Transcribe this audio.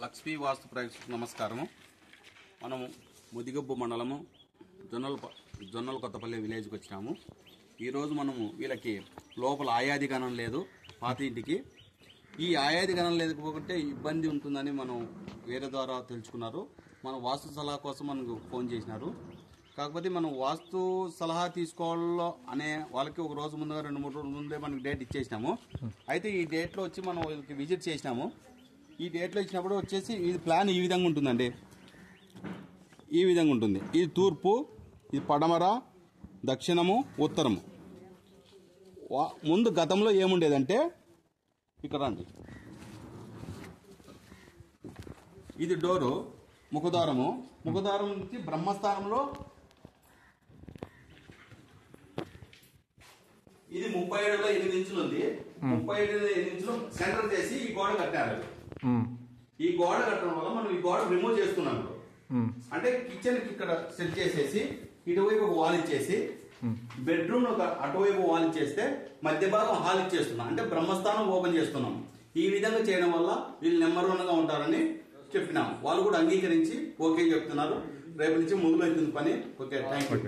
లక్ష్మీ వాస్తు ప్రేక్షకులకు నమస్కారము. మనము ముదిగబ్బు మండలము జొన్నల కొత్తపల్లి విలేజ్కి వచ్చినాము. ఈరోజు మనము వీళ్ళకి లోపల ఆయాది గణం లేదు, పాత ఇంటికి ఈ ఆయాది గణం లేకపోతే ఇబ్బంది ఉంటుందని మనం వేరే ద్వారా తెలుసుకున్నారు. మన వాస్తు సలహా కోసం మనకు ఫోన్ చేసినారు. కాకపోతే మనం వాస్తు సలహా తీసుకోవాలో అనే వాళ్ళకి ఒక రోజు ముందుగా 2-3 రోజుల ముందే మనకి డేట్ ఇచ్చేసినాము. అయితే ఈ డేట్లో వచ్చి మనం వీళ్ళకి విజిట్ చేసినాము. ఈ డేట్లో ఇచ్చినప్పుడు వచ్చేసి ఇది ప్లాన్ ఈ విధంగా ఉంటుందండి. ఈ విధంగా ఉంటుంది. ఇది తూర్పు, ఇది పడమర, దక్షిణము, ఉత్తరము. ముందు గతంలో ఏముండేదంటే ఇక్కడ రండి, ఇది డోరు, ముఖద్వారము. ముఖద్వారం నుంచి బ్రహ్మస్థానంలో ఇది 37.8 ఉంది. 37.8 సెంటర్ చేసి ఈ గోడ కట్టారు. ఈ గోడ కట్టడం వల్ల మనం ఈ గోడ రిమూవ్ చేస్తున్నాం. అంటే కిచెన్ కి ఇక్కడ సెట్ చేసేసి ఇటువైపు ఒక వాల్ ఇచ్చేసి బెడ్రూమ్ అటువైపు వాల్ ఇచ్చేస్తే మధ్య భాగం హాల్ ఇచ్చేస్తున్నాం. అంటే బ్రహ్మస్థానం ఓపెన్ చేస్తున్నాం. ఈ విధంగా చేయడం వల్ల వీళ్ళు నెంబర్ 1 గా ఉంటారని చెప్పినాం. వాళ్ళు కూడా అంగీకరించి ఓకే చెప్తున్నారు. రేపు నుంచి మొదలవుతుంది పని. Okay, thank you.